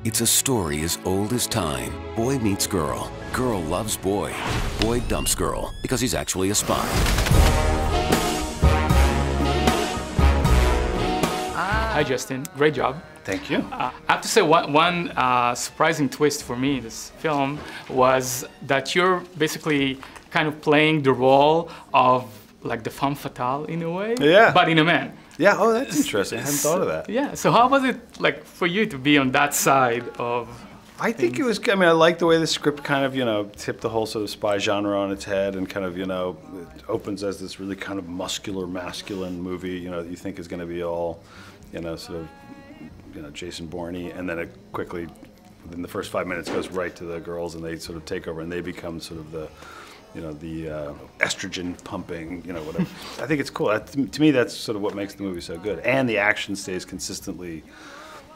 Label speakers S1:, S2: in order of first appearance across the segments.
S1: It's a story as old as time. Boy meets girl. Girl loves boy. Boy dumps girl because he's actually a spy.
S2: Hi, Justin. Great job.
S3: Thank you.
S2: I have to say one surprising twist for me in this film was that you're basically kind of playing the role of like the femme fatale in a way,
S3: Yeah.
S2: but in a man.
S3: Yeah, oh, that's interesting. I hadn't thought of that.
S2: Yeah, so how was it like for you to be on that side of
S3: I think it was, I mean, I like the way the script kind of, you know, tipped the whole sort of spy genre on its head and kind of, you know, it opens as this really kind of muscular, masculine movie, you know, that you think is going to be all, you know, sort of, you know, Jason Bourne-y, and then it quickly, within the first 5 minutes, goes right to the girls and they sort of take over and they become sort of the, you know, the estrogen pumping, you know, whatever. I think it's cool. To me, that's sort of what makes the movie so good. And the action stays consistently,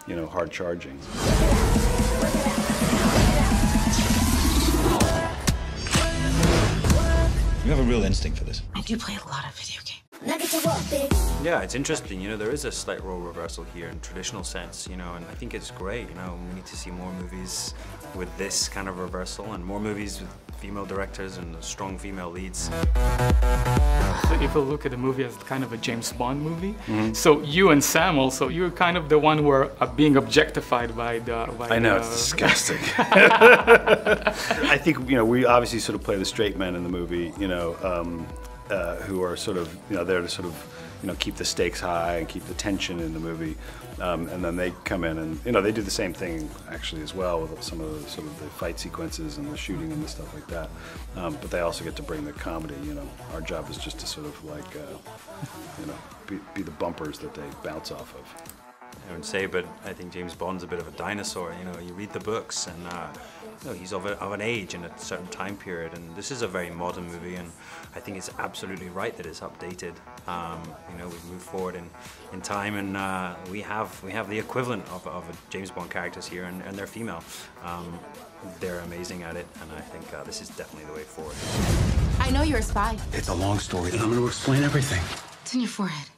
S3: you know, hard charging.
S4: You have a real instinct for this.
S5: I do play a lot of video games.
S6: Yeah, it's interesting, you know, there is a slight role reversal here in traditional sense, you know, and I think it's great, you know, we need to see more movies with this kind of reversal and more movies with female directors and strong female leads.
S2: if you look at the movie as kind of a James Bond movie, so you and Sam also, you're kind of the one who are being objectified by the...
S3: I know, it's disgusting. I think, you know, we obviously sort of play the straight men in the movie, you know, who are sort of, you know, there to sort of, you know, keep the stakes high and keep the tension in the movie. And then they come in and, you know, they do the same thing actually as well with some of the sort of the fight sequences and the shooting and the stuff like that. But they also get to bring the comedy, you know. Our job is just to sort of like, you know, be the bumpers that they bounce off of.
S6: I would say, but I think James Bond's a bit of a dinosaur, you know, you read the books and you know, he's of an age in a certain time period, and this is a very modern movie, and I think it's absolutely right that it's updated. You know, we've moved forward in time, and we have the equivalent of a James Bond characters here, and they're female. They're amazing at it, and I think this is definitely the way forward.
S5: I know you're a spy.
S1: It's a long story, and I'm going to explain everything.
S5: It's in your forehead.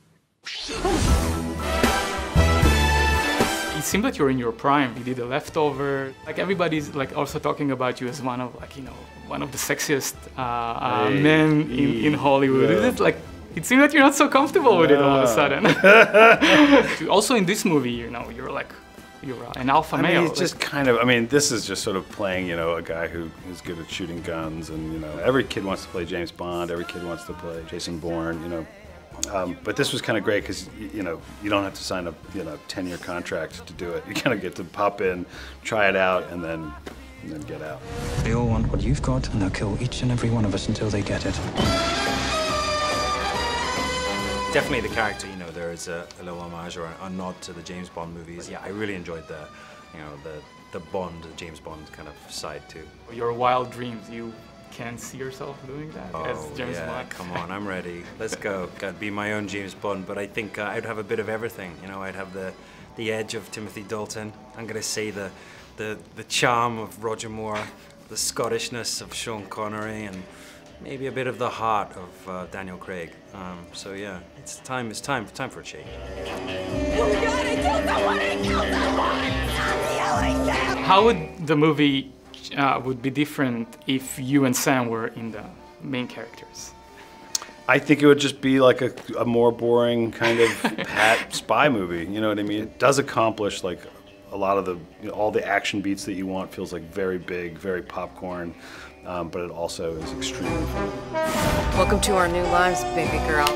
S2: It seemed that you're in your prime. You did The Leftover. Like everybody's like also talking about you as one of like, you know, one of the sexiest men in Hollywood.
S3: Yeah.
S2: Is it like, it seemed that you're not so comfortable with it all of a sudden. Also in this movie, you know, you're an alpha male.
S3: I mean, it's just kind of, I mean, this is just sort of playing, you know, a guy who is good at shooting guns, and, you know, every kid wants to play James Bond, every kid wants to play Jason Bourne, you know. But this was kind of great because, you know, you don't have to sign a, you know, 10-year contract to do it. You kind of get to pop in, try it out, and then get out.
S4: They all want what you've got, and they'll kill each and every one of us until they get it.
S6: Definitely the character, you know, there is a little homage or a nod to the James Bond movies. Yeah, I really enjoyed the, you know, the Bond, the James Bond kind of side too.
S2: Your wild dreams, you can see yourself doing that as James
S6: yeah,
S2: Bond?
S6: Come on, I'm ready. Let's go. Got to be my own James Bond, but I think I'd have a bit of everything. You know, I'd have the edge of Timothy Dalton. I'm gonna say the charm of Roger Moore, the Scottishness of Sean Connery, and maybe a bit of the heart of Daniel Craig. So yeah, it's time for a change.
S2: How would the movie would be different if you and Sam were in the main characters?
S3: I think it would just be like a more boring kind of pat spy movie, you know what I mean? It does accomplish like a lot of the, you know, all the action beats that you want. Feels like very big, very popcorn, but it also is extremely fun.
S7: Welcome to our new lives, baby girl.